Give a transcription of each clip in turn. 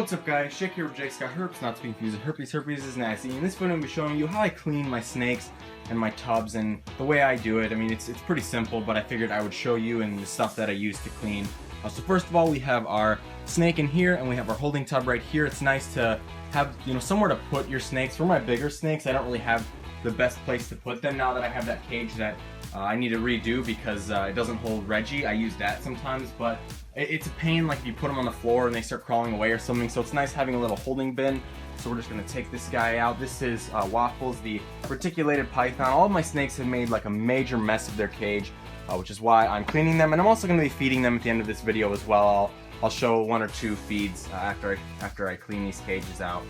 What's up guys, Jake here with JakesGotHerps, not to be confused with Herpes is nasty. In this video I'm going to be showing you how I clean my snakes and my tubs and the way I do it. I mean it's pretty simple, but I figured I would show you and the stuff that I use to clean. So first of all, we have our snake in here and we have our holding tub right here. It's nice to have, somewhere to put your snakes. For my bigger snakes, I don't really have the best place to put them now that I have that cage that I need to redo because it doesn't hold Reggie. I use that sometimes, but it's a pain like if you put them on the floor and they start crawling away or something, so it's nice having a little holding bin. So we're just going to take this guy out. This is Waffles, the reticulated python. All of my snakes have made like a major mess of their cage, which is why I'm cleaning them, and I'm also going to be feeding them at the end of this video as well. I'll show one or two feeds after I clean these cages out.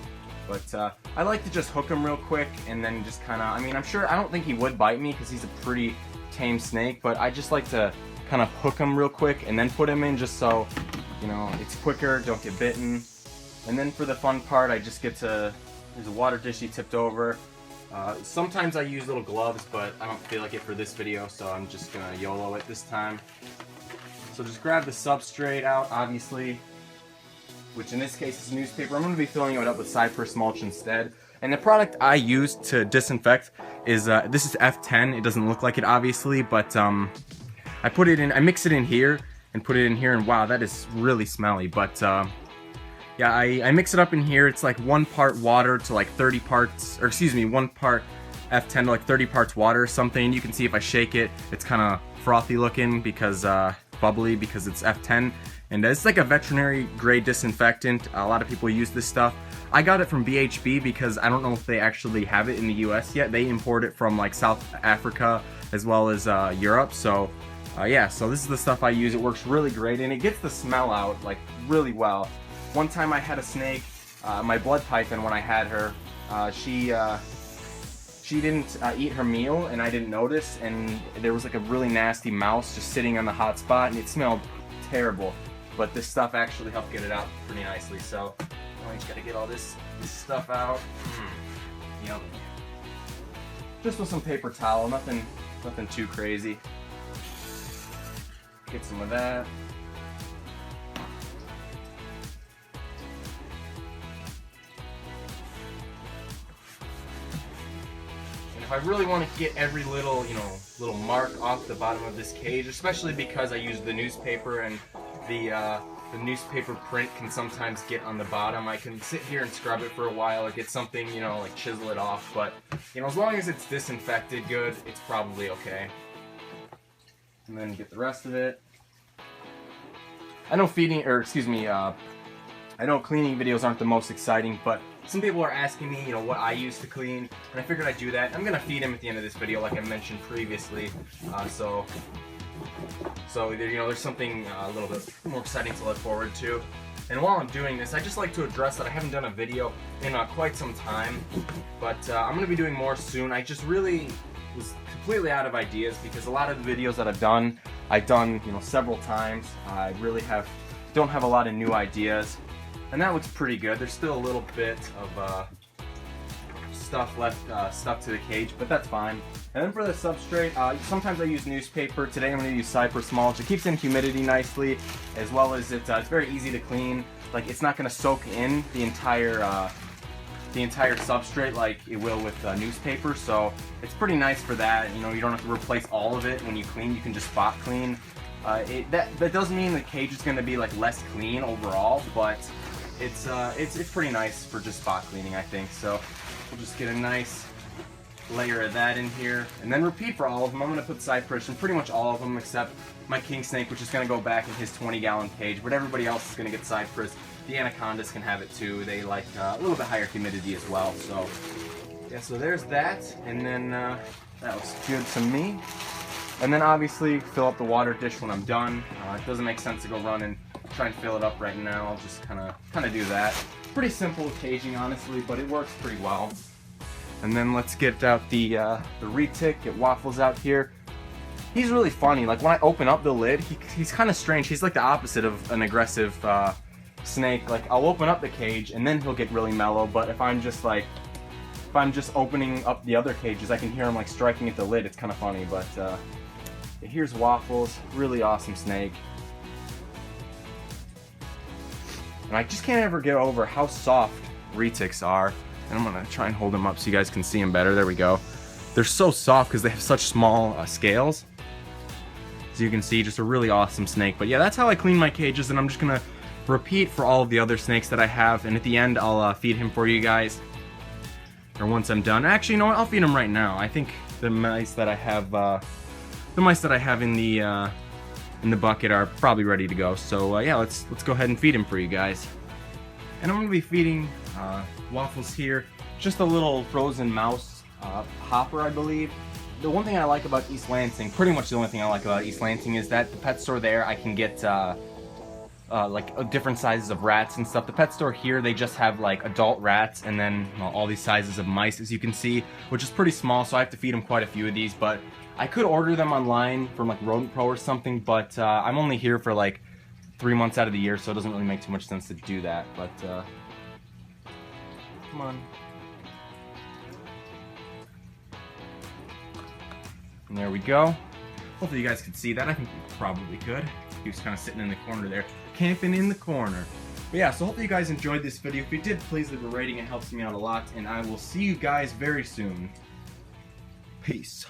But I like to just hook him real quick and then just kind of, I don't think he would bite me because he's a pretty tame snake, but I just like to kind of hook him real quick and then put him in just so, it's quicker, don't get bitten. And then for the fun part, I just get to, there's a water dish he tipped over. Sometimes I use little gloves, but I don't feel like it for this video, so I'm just gonna YOLO it this time. So just grab the substrate out, obviously, which in this case is newspaper. I'm going to be filling it up with cypress mulch instead. And the product I use to disinfect is, this is F10. It doesn't look like it obviously, but I put it in, I mix it in here and put it in here, and wow, that is really smelly. But yeah, I mix it up in here. It's like 1 part water to like 30 parts, or excuse me, 1 part F10 to like 30 parts water or something. You can see if I shake it, it's kind of frothy looking because, bubbly because it's F10. And it's like a veterinary grade disinfectant. A lot of people use this stuff. I got it from BHB because I don't know if they actually have it in the US yet. They import it from like South Africa as well as Europe. So yeah, so this is the stuff I use. It works really great and it gets the smell out like really well. One time I had a snake, my blood python, when I had her, she didn't eat her meal and I didn't notice, and there was like a really nasty mouse just sitting on the hot spot and it smelled terrible. But this stuff actually helped get it out pretty nicely. So I just gotta get all this stuff out. Yep. Just with some paper towel, nothing too crazy. Get some of that. And if I really want to get every little, little mark off the bottom of this cage, especially because I use the newspaper and the newspaper print can sometimes get on the bottom, I can sit here and scrub it for a while or get something, like chisel it off. But, as long as it's disinfected good, it's probably okay. And then get the rest of it. I know cleaning videos aren't the most exciting, but some people are asking me, what I use to clean, and I figured I'd do that. I'm gonna feed him at the end of this video, like I mentioned previously. So there's something a little bit more exciting to look forward to. And while I'm doing this, I just like to address that I haven't done a video in quite some time, but I'm going to be doing more soon. I just really was completely out of ideas because a lot of the videos that I've done several times. I really don't have a lot of new ideas, and that looks pretty good. There's still a little bit of stuff left stuck to the cage, but that's fine. And then for the substrate, sometimes I use newspaper. Today I'm going to use cypress mulch. It keeps in humidity nicely, as well as it's very easy to clean. Like, it's not going to soak in the entire substrate like it will with newspaper. So it's pretty nice for that. You don't have to replace all of it when you clean. You can just spot clean. That doesn't mean the cage is going to be like less clean overall, but it's pretty nice for just spot cleaning, I think. So we'll just get a nice layer of that in here, and then repeat for all of them. I'm going to put cypress in pretty much all of them except my king snake, which is going to go back in his 20-gallon cage, but everybody else is going to get cypress. The anacondas can have it too. They like a little bit higher humidity as well. So yeah, so there's that, and then that looks good to me. And then obviously fill up the water dish when I'm done. It doesn't make sense to go run and try and fill it up right now. I'll just kind of do that. Pretty simple caging, honestly, but it works pretty well. And then let's get out the retic, get Waffles out here. He's really funny. Like, when I open up the lid, he's kind of strange. He's like the opposite of an aggressive snake. Like, I'll open up the cage and then he'll get really mellow, but if I'm just opening up the other cages, I can hear him like striking at the lid. It's kind of funny. But here's Waffles, really awesome snake. And I just can't ever get over how soft retics are. And I'm gonna try and hold them up so you guys can see them better. There we go. They're so soft because they have such small scales. As you can see, just a really awesome snake. But yeah, that's how I clean my cages, and I'm just gonna repeat for all of the other snakes that I have. And at the end, I'll feed him for you guys. Or once I'm done. Actually, you know what? I'll feed him right now. I think the mice that I have, in the bucket are probably ready to go. So yeah, let's go ahead and feed him for you guys. And I'm gonna be feeding Waffles here. Just a little frozen mouse hopper, I believe. The one thing I like about East Lansing, pretty much the only thing I like about East Lansing, is that the pet store there I can get like different sizes of rats and stuff. The pet store here, they just have like adult rats and then all these sizes of mice, as you can see, which is pretty small, so I have to feed them quite a few of these. But I could order them online from like Rodent Pro or something, but I'm only here for like 3 months out of the year, so it doesn't really make too much sense to do that. But come on. And there we go. Hopefully you guys can see that. I think you probably could. He was kind of sitting in the corner there, camping in the corner. But yeah, so hopefully you guys enjoyed this video. If you did, please leave a rating. It helps me out a lot. And I will see you guys very soon. Peace.